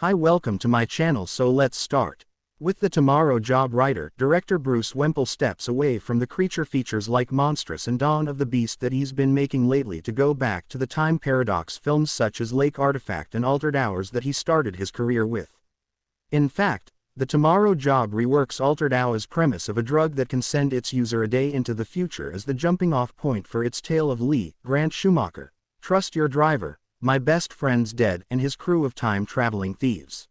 Hi, welcome to my channel. So let's start. With The Tomorrow Job writer, director Bruce Wemple steps away from the creature features like Monstrous and Dawn of the Beast that he's been making lately to go back to the time paradox films such as Lake Artifact and Altered Hours that he started his career with. In fact, The Tomorrow Job reworks Altered Hours' premise of a drug that can send its user a day into the future as the jumping-off point for its tale of Lee, Grant Schumacher, Trust Your Driver, My Best Friend's Dead, and his crew of time-traveling thieves.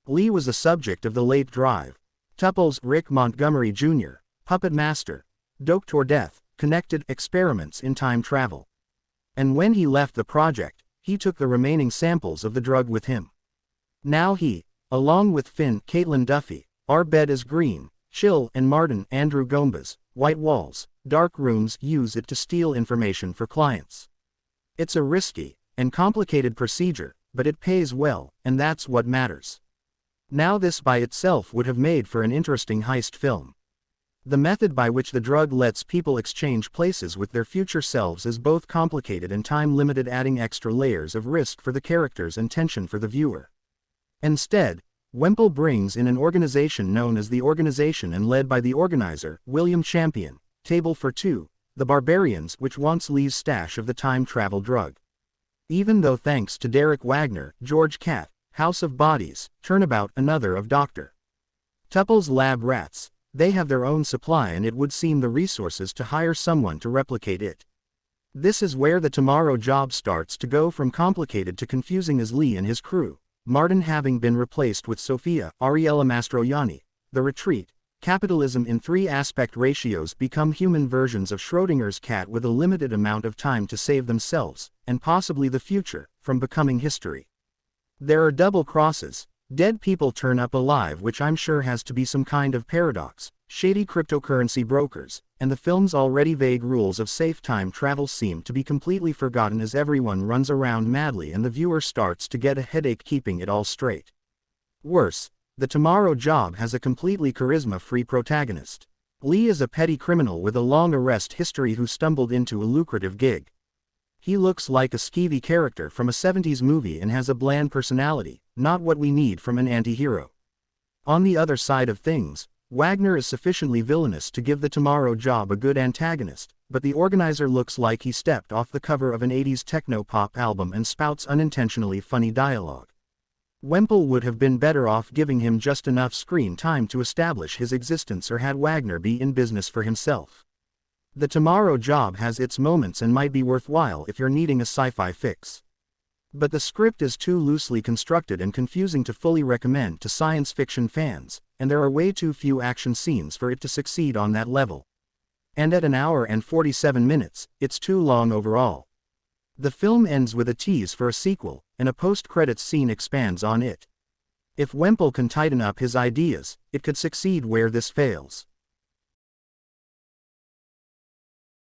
Lee was a subject of the late Drive. Tupples, Rick Montgomery Jr., Puppet Master, Doctor Death, connected experiments in time travel. And when he left the project, he took the remaining samples of the drug with him. Now he, along with Finn, Caitlin Duffy, Our Bed is Green, Chill, and Martin, Andrew Gombas, White Walls, Dark Rooms, use it to steal information for clients. It's a risky and complicated procedure, but it pays well, and that's what matters. Now this by itself would have made for an interesting heist film. The method by which the drug lets people exchange places with their future selves is both complicated and time-limited, adding extra layers of risk for the characters and tension for the viewer. Instead, Wemple brings in an organization known as the Organization and led by the organizer, William Champion, Table for Two, the Barbarians, which wants Lee's stash of the time travel drug. Even though thanks to Derek Wagner, George Catt, House of Bodies, Turnabout, another of Dr. Tupple's lab rats, they have their own supply and it would seem the resources to hire someone to replicate it. This is where The Tomorrow Job starts to go from complicated to confusing as Lee and his crew, Martin having been replaced with Sophia, Ariella Mastroianni, The Retreat, capitalism in three aspect ratios become human versions of Schrodinger's cat with a limited amount of time to save themselves, and possibly the future, from becoming history. There are double crosses, dead people turn up alive, which I'm sure has to be some kind of paradox, shady cryptocurrency brokers, and the film's already vague rules of safe time travel seem to be completely forgotten as everyone runs around madly and the viewer starts to get a headache keeping it all straight. Worse, The Tomorrow Job has a completely charisma-free protagonist. Lee is a petty criminal with a long arrest history who stumbled into a lucrative gig. He looks like a skeevy character from a 70s movie and has a bland personality, not what we need from an anti-hero. On the other side of things, Wagner is sufficiently villainous to give The Tomorrow Job a good antagonist, but the organizer looks like he stepped off the cover of an 80s techno-pop album and spouts unintentionally funny dialogue. Wemple would have been better off giving him just enough screen time to establish his existence or had Wagner be in business for himself. The Tomorrow Job has its moments and might be worthwhile if you're needing a sci-fi fix. But the script is too loosely constructed and confusing to fully recommend to science fiction fans, and there are way too few action scenes for it to succeed on that level. And at an hour and 47 minutes, it's too long overall. The film ends with a tease for a sequel, and a post-credits scene expands on it. If Wemple can tighten up his ideas, it could succeed where this fails.